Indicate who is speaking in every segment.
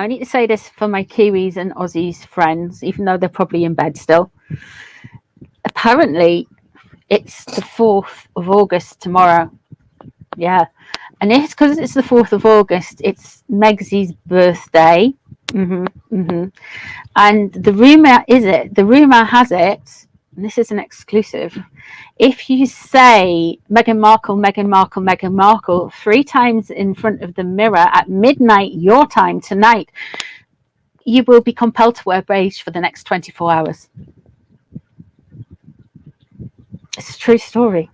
Speaker 1: I need to say this for my Kiwis and Aussies friends, even though they're probably in bed still. Apparently, it's the 4th of August tomorrow. Yeah. And it's because it's the 4th of August, it's Megsy's birthday. And the rumor has it, and this is an exclusive, if you say Meghan Markle, Meghan Markle, Meghan Markle 3 times in front of the mirror at midnight your time tonight, you will be compelled to wear beige for the next 24 hours. It's a true story.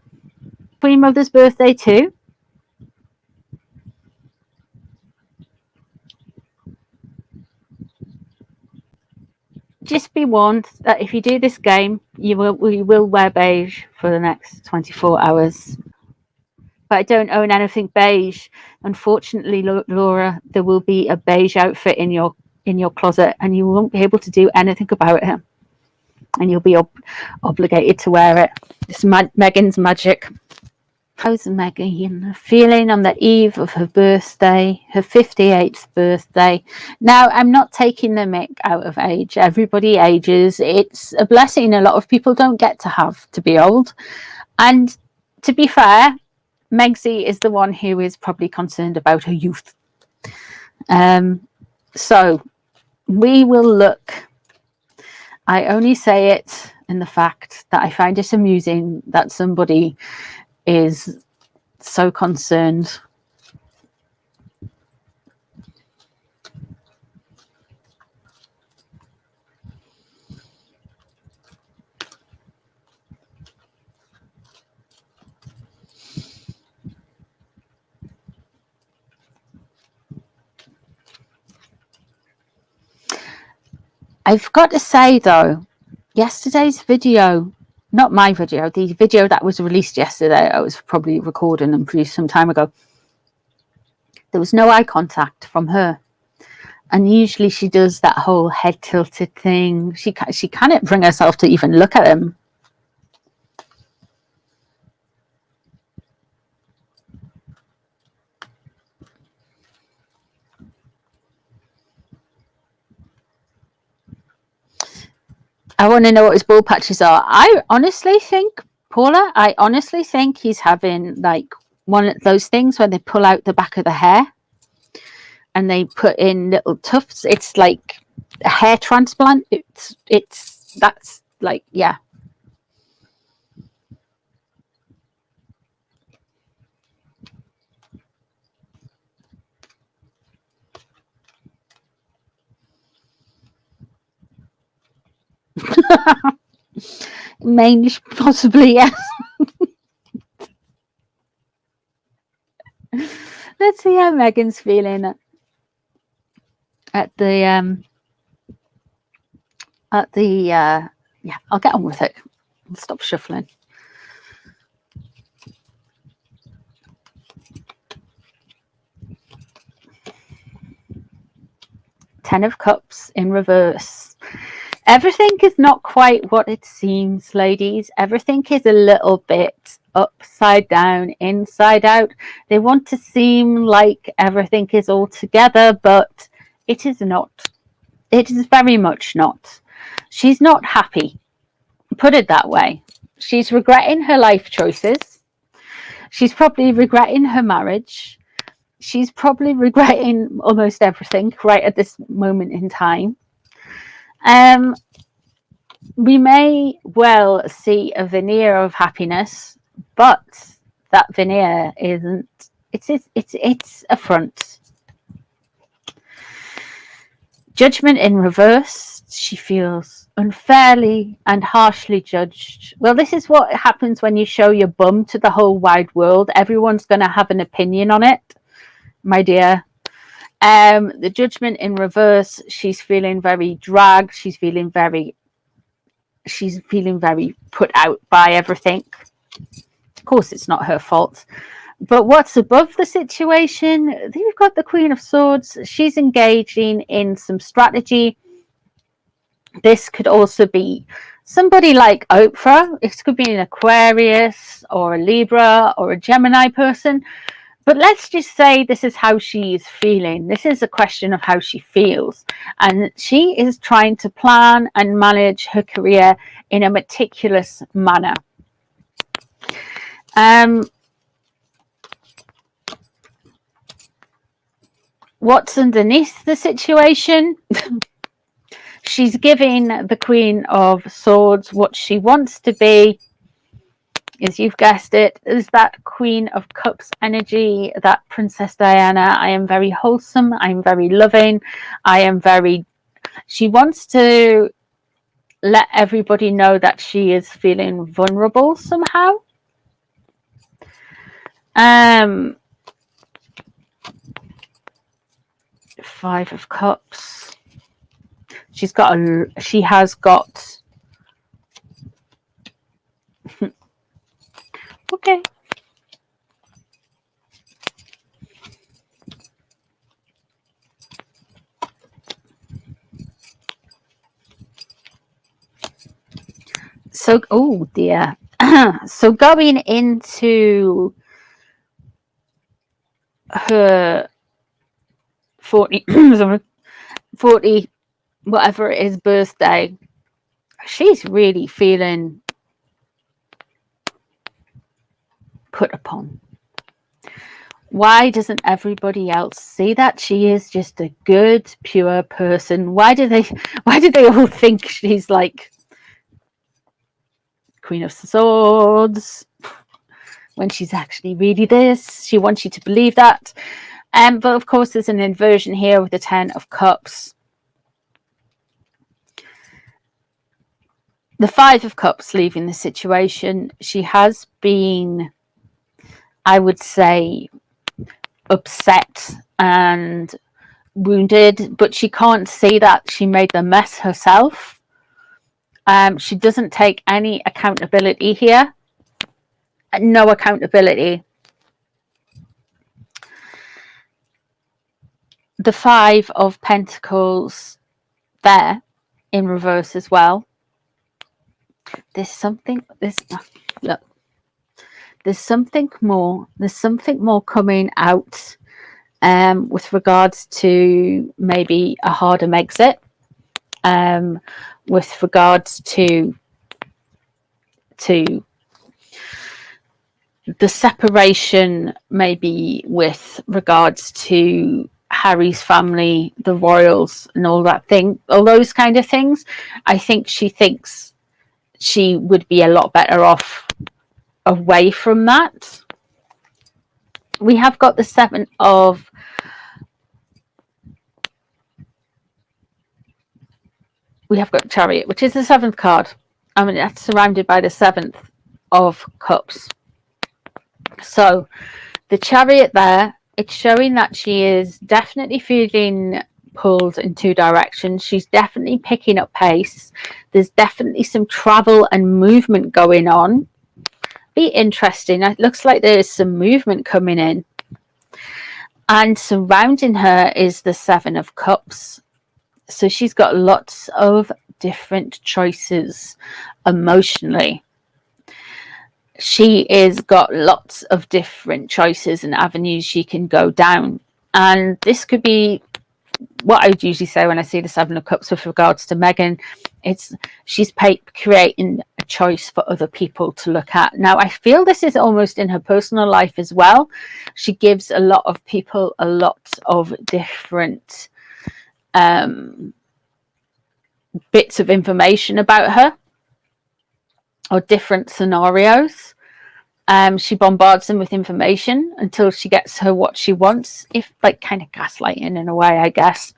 Speaker 1: Queen Mother's birthday too. Just be warned that if you do this game, you will wear beige for the next 24 hours. But I don't own anything beige. Unfortunately, Laura, there will be a beige outfit in your closet, and you won't be able to do anything about it. And you'll be obligated to wear it. It's Meghan's magic. How's Megan feeling on the eve of her birthday, her 58th birthday? Now, I'm not taking the mick out of age. Everybody ages. It's a blessing a lot of people don't get to be old. And to be fair, Megsy is the one who is probably concerned about her youth. So we will look. I only say it in the fact that I find it amusing that somebody is so concerned. I've got to say though, yesterday's video, not my video, the video that was released yesterday, I was probably recording and produced some time ago, there was no eye contact from her. And usually she does that whole head tilted thing. She can't bring herself to even look at him. I want to know what his bald patches are. I honestly think, Paula, he's having like one of those things where they pull out the back of the hair and they put in little tufts. It's like a hair transplant. That's like, yeah. Mainly, possibly, yes. Let's see how Megan's feeling at the yeah, I'll get on with it. I'll stop shuffling. Ten of Cups in reverse. Everything is not quite what it seems, ladies. Everything is a little bit upside down, inside out. They want to seem like everything is all together, but it is not. It is very much not. She's not happy. Put it that way. She's regretting her life choices. She's probably regretting her marriage. She's probably regretting almost everything right at this moment in time. We may well see a veneer of happiness, but that veneer isn't. It's a front. Judgment in reverse. She feels unfairly and harshly judged. Well, this is what happens when you show your bum to the whole wide world. Everyone's going to have an opinion on it, my dear. The Judgment in reverse. She's feeling very dragged. She's feeling very put out by everything. Of course, it's not her fault. But what's above the situation? We've got the Queen of Swords. She's engaging in some strategy. This could also be somebody like Oprah. It could be an Aquarius or a Libra or a Gemini person. But let's just say this is how she is feeling. This is a question of how she feels. And she is trying to plan and manage her career in a meticulous manner. What's underneath the situation? She's giving the Queen of Swords what she wants to be. As you've guessed it, is that Queen of Cups energy, that Princess Diana. I am very wholesome. I'm very loving. I am very... She wants to let everybody know that she is feeling vulnerable somehow. Five of Cups. She has got okay. So, oh dear. So going into her 40 whatever it is birthday, she's really feeling put upon. Why doesn't everybody else see that she is just a good, pure person? Why do they all think she's like Queen of Swords when she's actually really this? She wants you to believe that. But of course there's an inversion here with the 10 of Cups. The 5 of Cups leaving the situation. She has been, I would say, upset and wounded, but she can't see that she made the mess herself. She doesn't take any accountability here. No accountability. The 5 of Pentacles there in reverse as well. There's something more coming out with regards to maybe a harder exit, with regards to the separation, maybe with regards to Harry's family, the royals and all those kind of things. I think she thinks she would be a lot better off away from that. We have got the 7 of Chariot, which is the 7th card. I mean, that's surrounded by the 7th of Cups. So the Chariot there, it's showing that she is definitely feeling pulled in 2 directions. She's definitely picking up pace. There's definitely some travel and movement going on. Be interesting. It looks like there is some movement coming in. And surrounding her is the 7 of Cups. So she's got lots of different choices emotionally. She is got lots of different choices and avenues she can go down. And this could be what I would usually say when I see the 7 of Cups with regards to Meghan. She's creating a choice for other people to look at. Now, I feel this is almost in her personal life as well. She gives a lot of people a lot of different bits of information about her, or different scenarios. She bombards them with information until she gets her what she wants, if like kind of gaslighting in a way, I guess.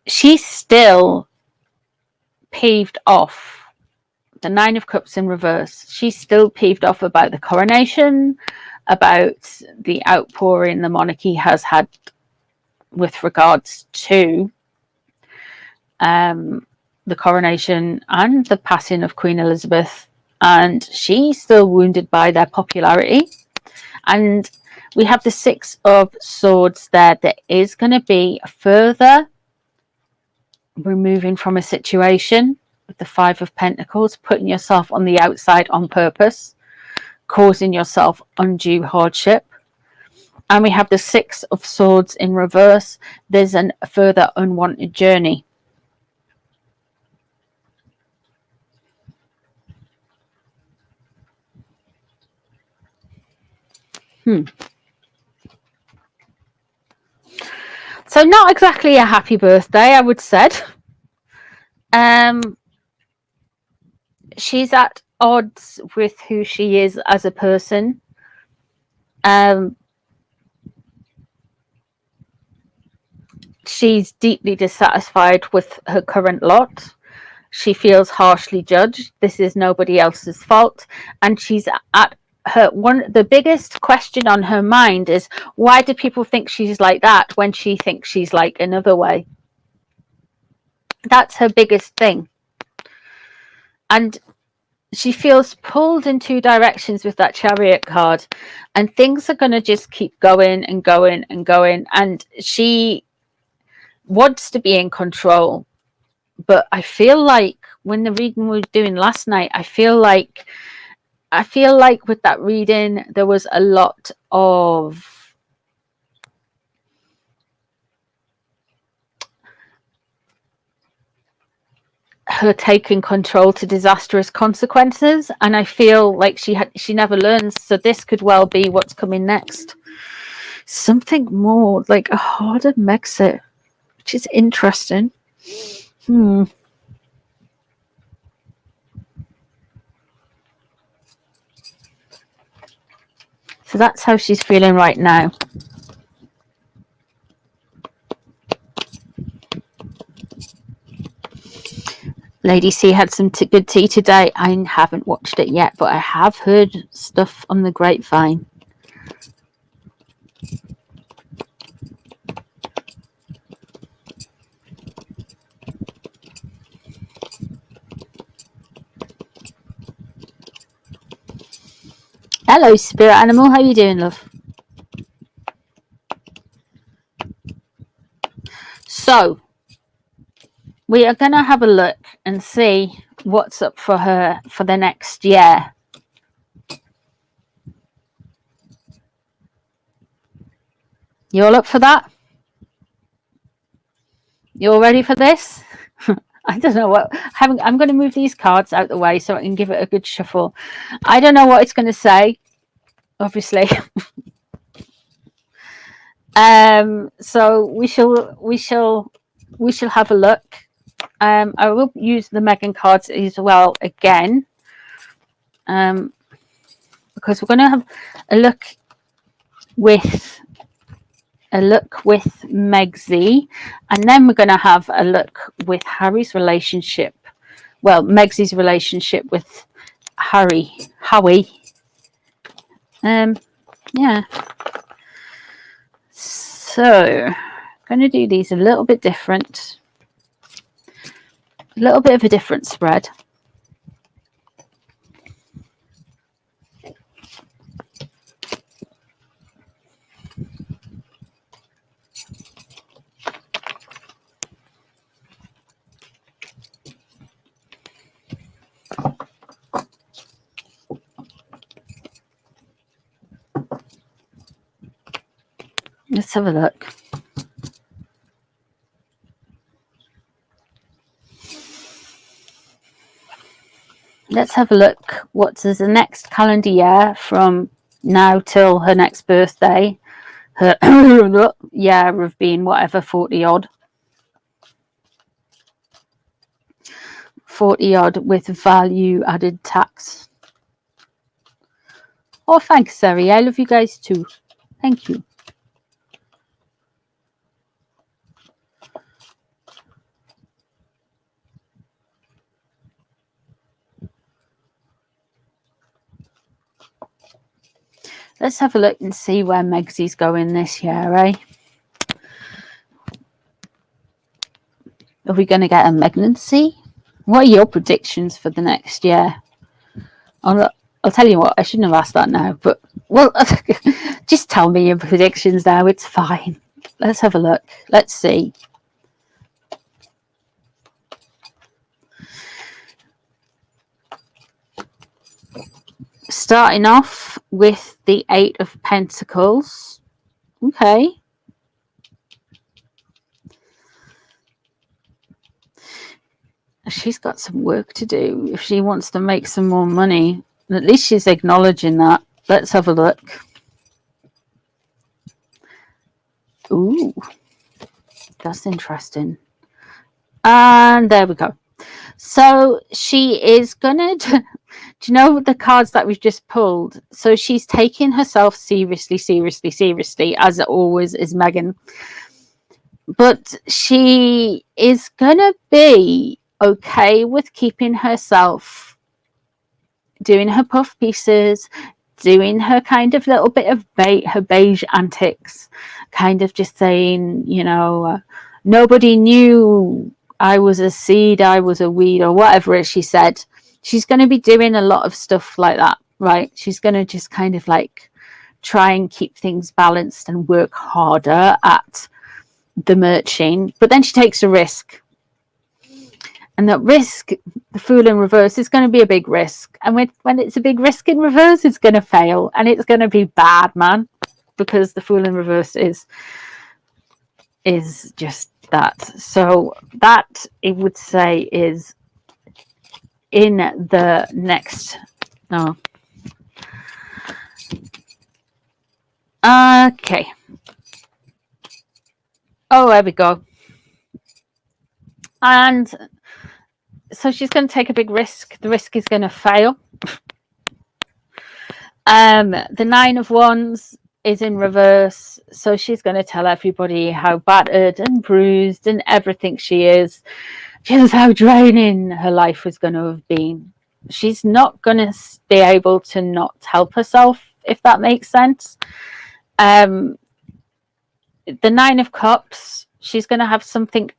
Speaker 1: She's still peeved off. The 9 of Cups in reverse. She's still peeved off about the coronation, about the outpouring the monarchy has had with regards to the coronation and the passing of Queen Elizabeth, and she's still wounded by their popularity. And we have the 6 of Swords there. There is going to be further removing from a situation with the 5 of Pentacles, putting yourself on the outside on purpose. causing yourself undue hardship. And we have the Six of Swords in reverse. There's a further unwanted journey. So not exactly a happy birthday, I would said. She's at odds with who she is as a person. She's deeply dissatisfied with her current lot. She feels harshly judged. This is nobody else's fault. And she's at the biggest question on her mind is, why do people think she's like that when she thinks she's like another way? That's her biggest thing. And she feels pulled in two directions with that Chariot card, and things are going to just keep going and going and going. And she wants to be in control. But I feel like when the reading we were doing last night, I feel like with that reading, there was a lot of her taking control to disastrous consequences, and I feel like she never learns. So this could well be what's coming next. Something more like a harder Megsy, which is interesting. So that's how she's feeling right now. Lady C had some good tea today. I haven't watched it yet, but I have heard stuff on the grapevine. Hello, spirit animal. How you doing, love? So we are going to have a look and see what's up for her for the next year. You all up for that? You all ready for this? I don't know what. I'm going to move these cards out the way so I can give it a good shuffle. I don't know what it's going to say, obviously. So we shall have a look. I will use the Megan cards as well again, because we're going to have a look with Megsy, and then we're going to have a look with Harry's relationship. Well, Megsy's relationship with Howie. Yeah. So, I'm going to do these a little bit different. A little bit of a different spread. Let's have a look. Let's have a look. What's the next calendar year from now till her next birthday? Her year of being whatever, 40 odd. 40 odd with value added tax. Oh, thanks, Sari. I love you guys too. Thank you. Let's have a look and see where Megsy's going this year, eh? Are we going to get a pregnancy? What are your predictions for the next year? I'll tell you what, I shouldn't have asked that now, but, well, just tell me your predictions now. It's fine. Let's have a look. Let's see. Starting off with the Eight of Pentacles. Okay. She's got some work to do if she wants to make some more money. At least she's acknowledging that. Let's have a look. Ooh, that's interesting. And there we go. So she is gonna do you know the cards that we've just pulled? So she's taking herself seriously, as it always is, Megan. But she is gonna be okay with keeping herself doing her puff pieces, doing her kind of little bit of her beige antics, kind of just saying, nobody knew I was a seed, I was a weed, or whatever it she said. She's going to be doing a lot of stuff like that, right? She's going to just kind of like try and keep things balanced and work harder at the merching, but then she takes a risk. And that risk, the Fool in reverse, is going to be a big risk. And when it's a big risk in reverse, it's going to fail. And it's going to be bad, man. Because the Fool in reverse is just that. So that, it would say, is in the next... No. Okay. Oh, there we go. And... so she's going to take a big risk. The risk is going to fail. The Nine of Wands is in reverse. So she's going to tell everybody how battered and bruised and everything she is. Just how draining her life was going to have been. She's not going to be able to not help herself, if that makes sense. The Nine of Cups, she's going to have something...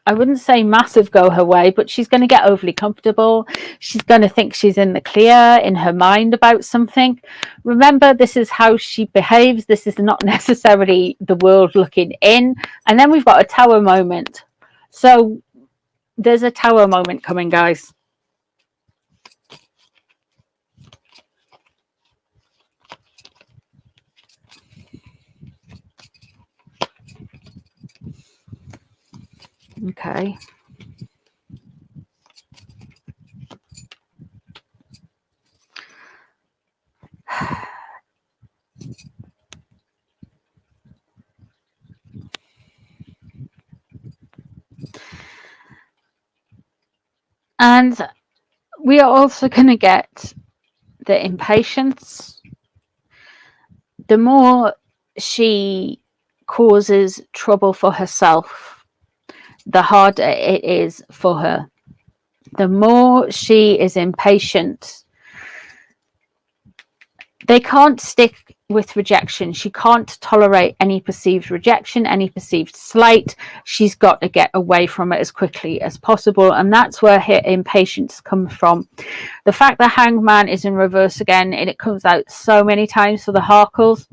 Speaker 1: I wouldn't say massive go her way, but she's going to get overly comfortable. She's going to think she's in the clear in her mind about something. Remember, this is how she behaves. This is not necessarily the world looking in. And then we've got a Tower moment. So there's a Tower moment coming, guys. Okay. And we are also going to get the impatience. The more she causes trouble for herself, the harder it is for her. The more she is impatient, they can't stick with rejection. She can't tolerate any perceived rejection, any perceived slight. She's got to get away from it as quickly as possible. And that's where her impatience comes from. The fact that Hangman is in reverse again, and it comes out so many times for the Harkles.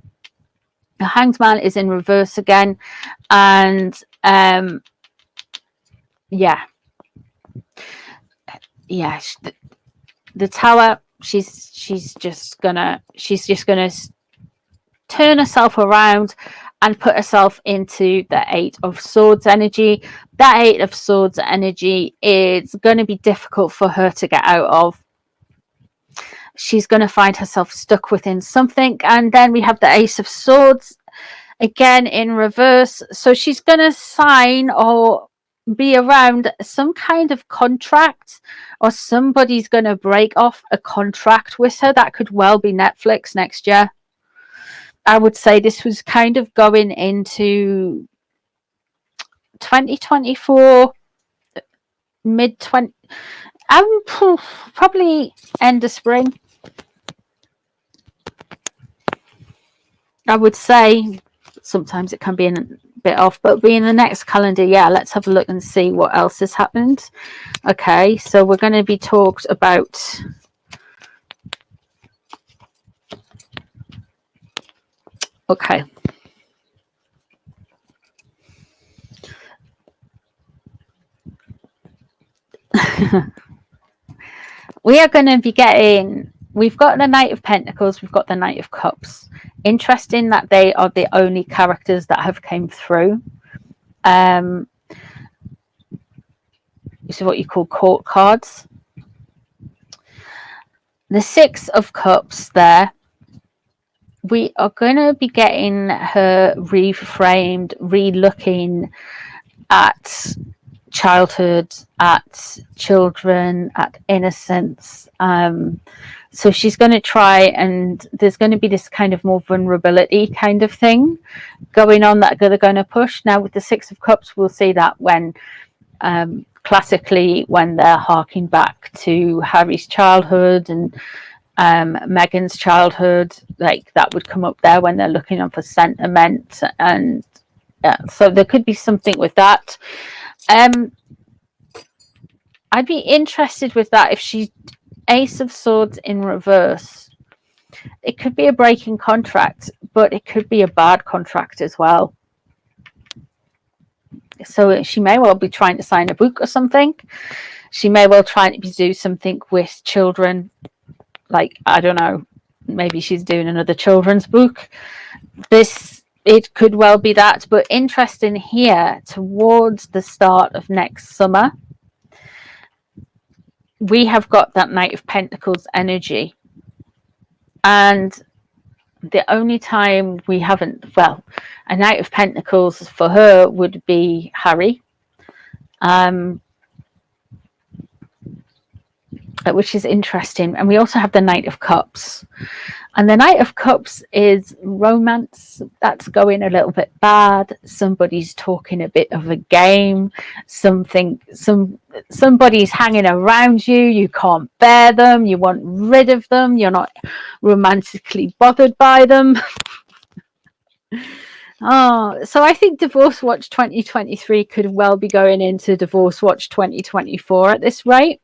Speaker 1: The Hanged Man is in reverse again. And yeah, the Tower, she's just gonna turn herself around and put herself into the Eight of Swords energy. That Eight of Swords energy is going to be difficult for her to get out of. She's going to find herself stuck within something. And then we have the Ace of Swords again in reverse. So she's going to sign or be around some kind of contract, or somebody's going to break off a contract with her. That could well be Netflix next year. I would say this was kind of going into 2024, mid-20, probably end of spring. I would say sometimes it can be a bit off, but being the next calendar, yeah, let's have a look and see what else has happened. Okay, so we're going to be talked about okay. We are going to be getting we've got the Knight of Pentacles, we've got the Knight of Cups. Interesting that they are the only characters that have came through. This is what you call court cards. The Six of Cups there. We are going to be getting her reframed, re-looking at childhood, at children, at innocence. So she's going to try, and there's going to be this kind of more vulnerability kind of thing going on that they're going to push. Now with the Six of Cups, we'll see that when classically when they're harking back to Harry's childhood and Meghan's childhood, like that would come up there when they're looking on for sentiment. And so there could be something with that. I'd be interested with that if she Ace of Swords in reverse. It could be a breaking contract, but it could be a bad contract as well. So she may well be trying to sign a book or something. She may well try to do something with children. Like, I don't know, maybe she's doing another children's book. It could well be that, but interesting here, towards the start of next summer, we have got that Knight of Pentacles energy. And the only time we haven't, well, a Knight of Pentacles for her would be Harry. Which is interesting. And we also have the Knight of Cups. And the Knight of Cups is romance that's going a little bit bad. Somebody's talking a bit of a game. Somebody's hanging around you. You can't bear them. You want rid of them. You're not romantically bothered by them. So I think Divorce Watch 2023 could well be going into Divorce Watch 2024 at this rate.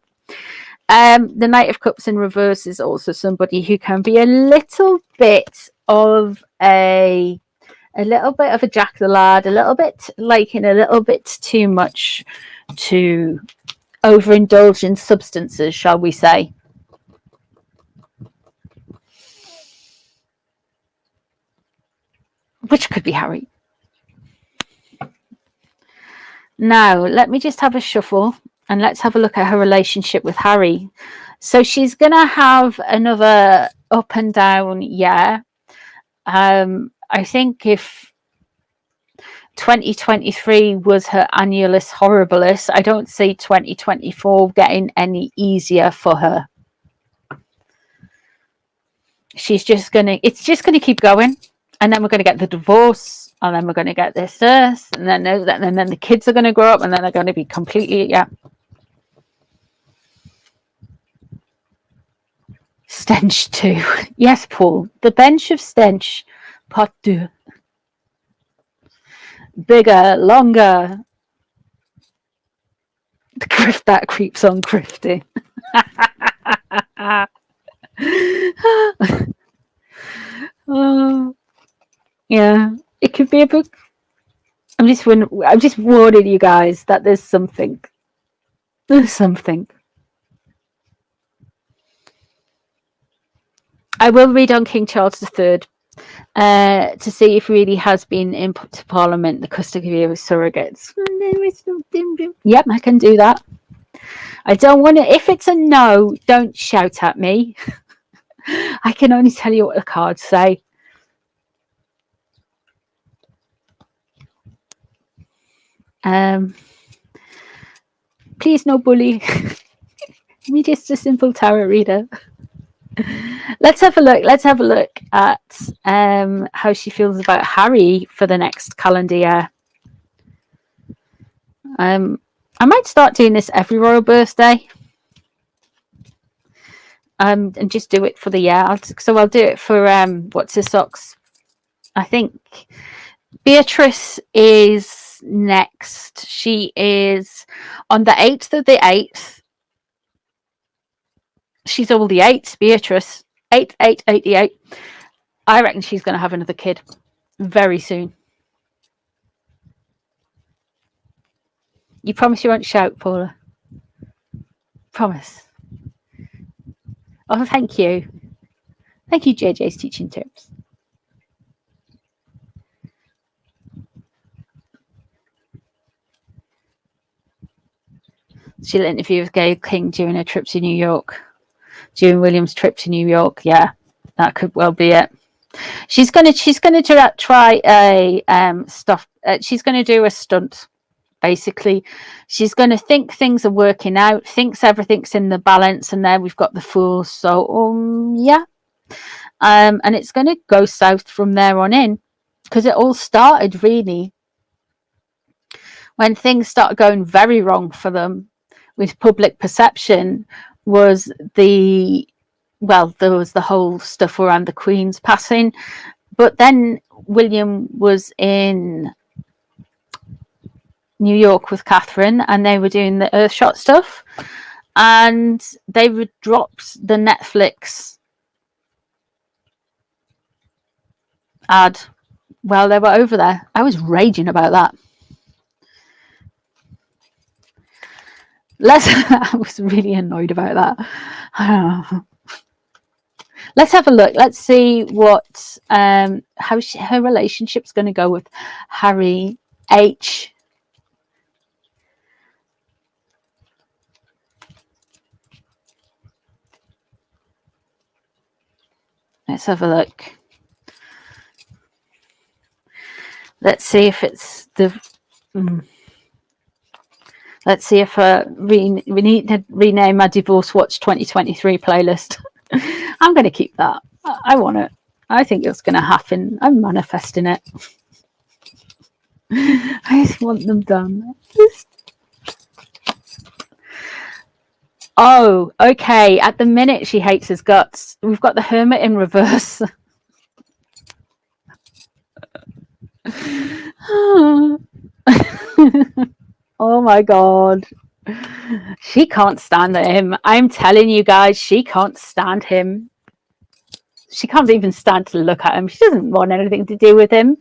Speaker 1: The Knight of Cups in reverse is also somebody who can be a little bit of a Jack the Lad, a little bit liking a little bit too much to overindulge in substances, shall we say. Which could be Harry. Now, let me just have a shuffle. And let's have a look at her relationship with Harry. So she's going to have another up and down year. I think if 2023 was her annulus horribilis, I don't see 2024 getting any easier for her. It's just going to keep going. And then we're going to get the divorce. And then we're going to get this. And then the kids are going to grow up. And then they're going to be completely, Stench 2. Yes, Paul. The Bench of Stench, Part 2. Bigger, longer. The grift that creeps on grifting. Yeah, it could be a book. I'm just warning you guys that there's something. There's something. I will read on King Charles III to see if really has been input to Parliament the custody of surrogates. Yep, I can do that. I don't want to. If it's a no, don't shout at me. I can only tell you what the cards say. Please, no bully. Me just a simple tarot reader. Let's have a look at how she feels about Harry for the next calendar year. I might start doing this every royal birthday. And just do it for the year. I'll do it for what's her socks. I think Beatrice is next. She is on the 8th of the 8th. She's all the 8th, Beatrice. 8/8/88. I reckon she's going to have another kid very soon. You promise you won't shout, Paula? Promise. Oh, thank you. Thank you, JJ's teaching tips. She'll interview with Gayle King during her trip to New York. During William's trip to New York. Yeah, that could well be it. She's gonna try a stuff. She's gonna do a stunt. Basically, she's gonna think things are working out, thinks everything's in the balance, and there we've got the Fool. So yeah, and it's gonna go south from there on in, because it all started really when things started going very wrong for them with public perception. Was the there was the whole stuff around the Queen's passing, but then William was in New York with Catherine, and they were doing the Earthshot stuff, and they would dropped the Netflix ad while they were over there. I was raging about that. I was really annoyed about that. I don't know. Let's have a look. Let's see what how her relationship's going to go with Harry H. Let's have a look. Let's see if it's the. Let's see if we need to rename my Divorce Watch 2023 playlist. I'm going to keep that. I want it. I think it's going to happen. I'm manifesting it. I just want them done. Oh, okay. At the minute, she hates his guts. We've got the Hermit in reverse. Oh my God. She can't stand him. I'm telling you guys, she can't stand him. She can't even stand to look at him. She doesn't want anything to do with him.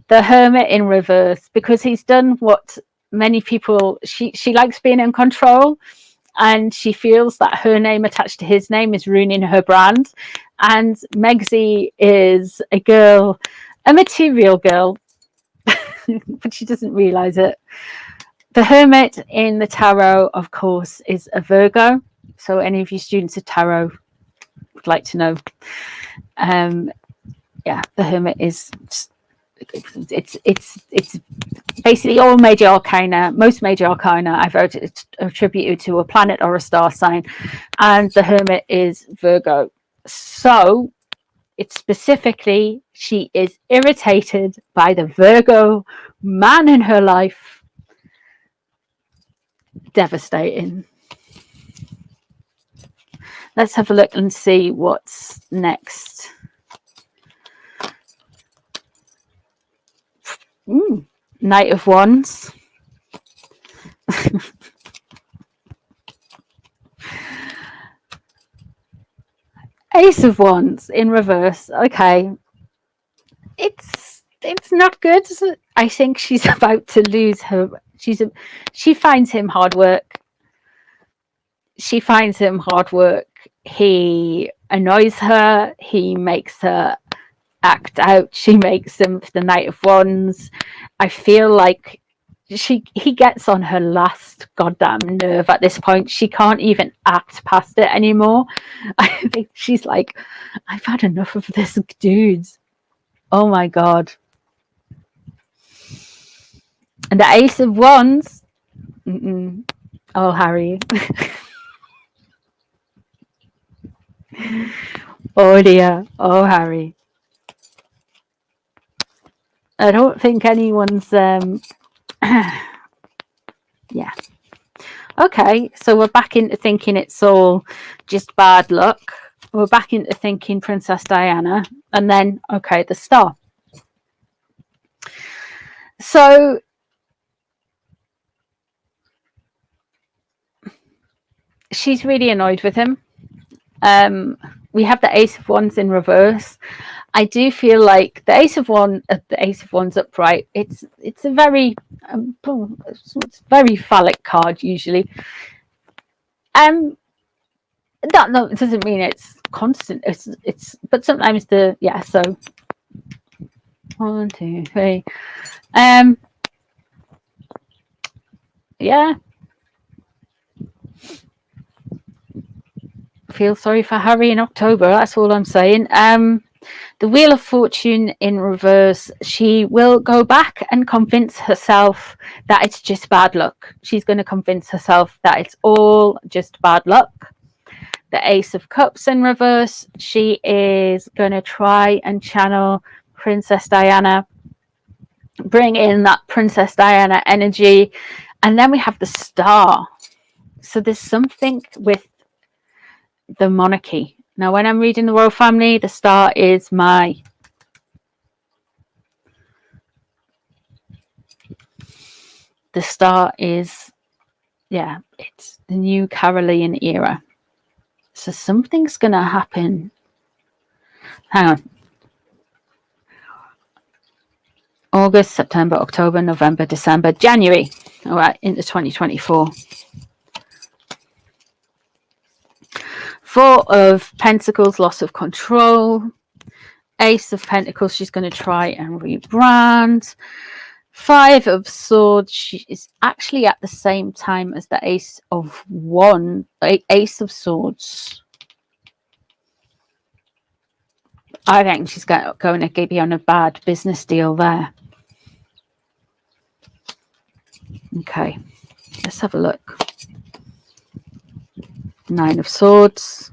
Speaker 1: The Hermit in reverse, because he's done what many people, she likes being in control, and she feels that her name attached to his name is ruining her brand. And Megsy is a girl, a material girl, but she doesn't realize it. The Hermit in the tarot, of course, is a Virgo. So any of you students of tarot would like to know. Yeah, the Hermit is it's basically all major arcana. Most major arcana I've attributed to a planet or a star sign, and the Hermit is Virgo. So it's specifically she is irritated by the Virgo man in her life. Devastating. Let's have a look and see what's next. Knight of Wands. Ace of Wands in reverse. Okay. It's not good. I think she's about to lose her. She finds him hard work. She finds him hard work. He annoys her. He makes her act out. She makes him the Knight of Wands. I feel like he gets on her last goddamn nerve at this point. She can't even act past it anymore. I think she's like, I've had enough of this dude. Oh my God. And the Ace of Wands. Oh, Harry. Oh dear. Oh, Harry. I don't think anyone's yeah. Okay, so we're back into thinking it's all just bad luck. We're back into thinking Princess Diana, and then okay, the Star. So she's really annoyed with him. We have the Ace of Wands in reverse. I do feel like the Ace of Wands upright. It's a very it's very phallic card usually. that no, it doesn't mean it's constant. It's but sometimes so 1, 2, 3. Yeah. Feel sorry for Harry in October. That's all I'm saying. The Wheel of Fortune in reverse. She will go back and convince herself that it's just bad luck. She's going to convince herself that it's all just bad luck. The Ace of Cups in reverse. She is going to try and channel Princess Diana, bring in that Princess Diana energy. And then we have the Star. So there's something with the monarchy. Now, when I'm reading the royal family, the Star is it's the new Carolean era. So something's going to happen. Hang on. August, September, October, November, December, January. All right, into 2024. Four of Pentacles, loss of control. Ace of Pentacles, she's going to try and rebrand. Five of Swords, she is actually at the same time as the Ace of Ace of Swords. I think she's going to be on a bad business deal there. Okay, let's have a look. Nine of Swords.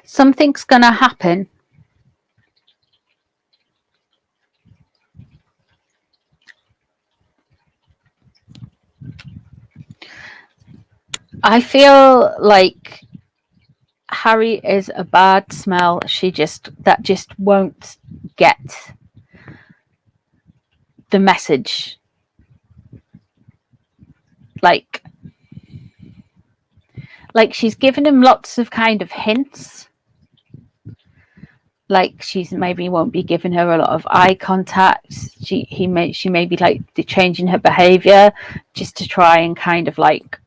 Speaker 1: Something's going to happen. I feel like Harry is a bad smell. That just won't get the message. Like she's given him lots of kind of hints. Like she's maybe won't be giving her a lot of eye contact. She may be like changing her behavior just to try and kind of like,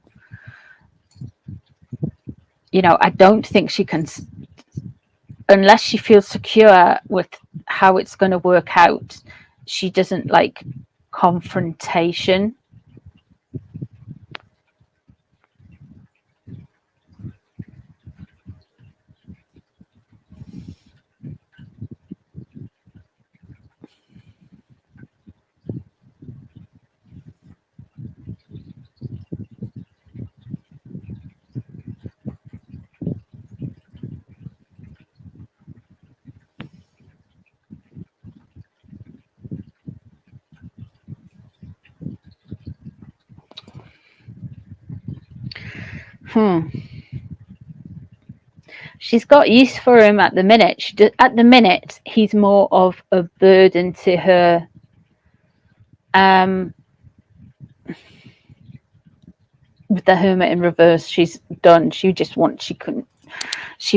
Speaker 1: I don't think she can, unless she feels secure with how it's going to work out. She doesn't like confrontation. She's got use for him at the minute. At the minute, he's more of a burden to her. With the Hermit in reverse, she's done. She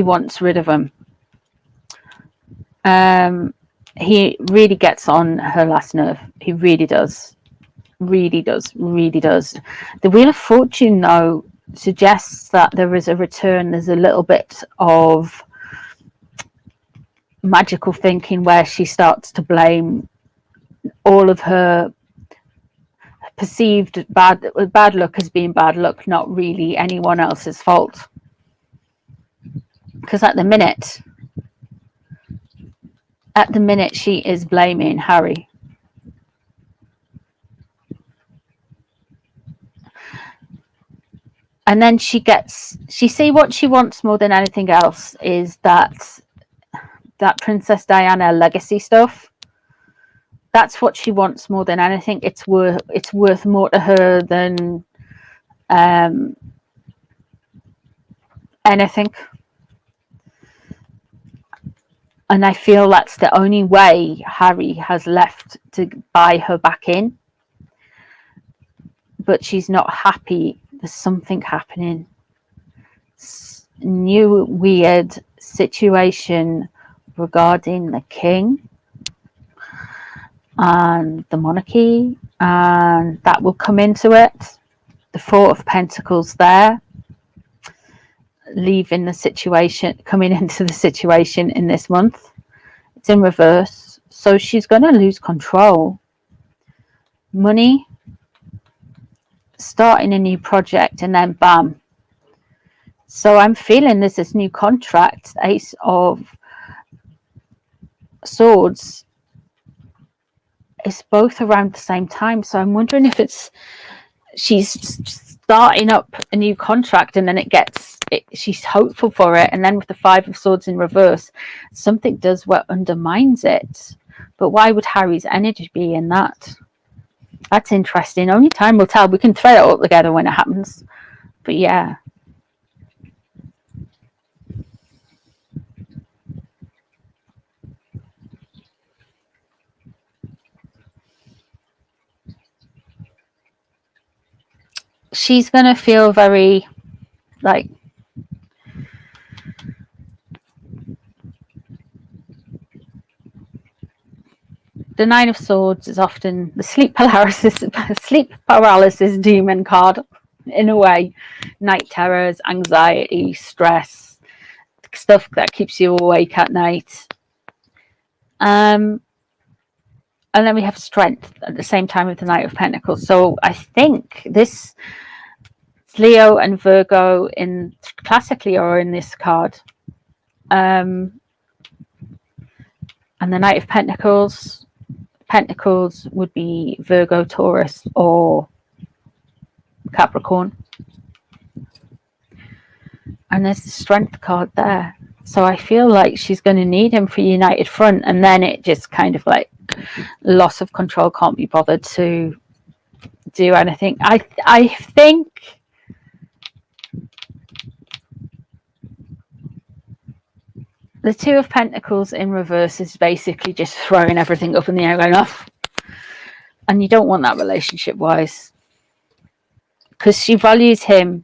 Speaker 1: wants rid of him. He really gets on her last nerve. He really does. Really does. Really does. The Wheel of Fortune, though, suggests that there is a return. There's a little bit of magical thinking where she starts to blame all of her perceived bad luck as being bad luck, not really anyone else's fault. Because at the minute she is blaming Harry. And then what she wants more than anything else is that Princess Diana legacy stuff. That's what she wants more than anything. It's worth more to her than anything. And I feel that's the only way Harry has left to buy her back in. But she's not happy. There's something happening. New weird situation regarding the king and the monarchy, and that will come into it. The Four of Pentacles there, leaving the situation, coming into the situation in this month. It's in reverse, so she's going to lose control. Money, starting a new project, and then bam. So I'm feeling there's this new contract, Ace of Swords. It's both around the same time, so I'm wondering if she's starting up a new contract, and then she's hopeful for it, and then with the Five of Swords in reverse, something does what undermines it. But why would Harry's energy be in that? That's interesting. Only time will tell. We can thread it all together when it happens. But yeah. She's going to feel very like the Nine of Swords is often the sleep paralysis demon card in a way. Night terrors, anxiety, stress, stuff that keeps you awake at night. And then we have strength at the same time with the Knight of Pentacles. So I think this Leo and Virgo classically are in this card. And the Knight of Pentacles would be Virgo, Taurus, or Capricorn. And there's the strength card there. So I feel like she's going to need him for united front, and then it just kind of like loss of control, can't be bothered to do anything. I think the Two of Pentacles in reverse is basically just throwing everything up in the air going off. And you don't want that relationship wise, because she values him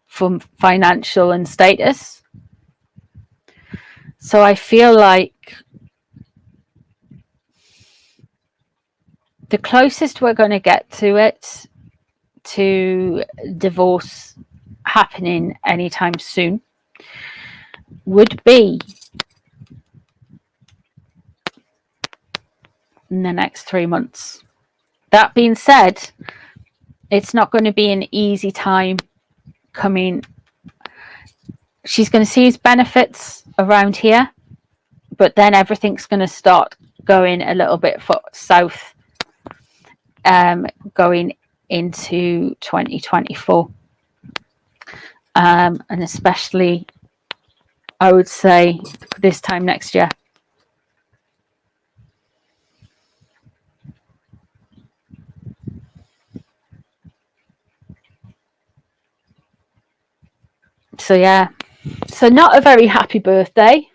Speaker 1: for financial and status. So I feel like the closest we're going to get to it, to divorce happening anytime soon, would be in the next 3 months. That being said, it's not going to be an easy time coming. She's going to see his benefits around here, but then everything's going to start going a little bit south, going into 2024. And especially, I would say, this time next year. So yeah, so not a very happy birthday.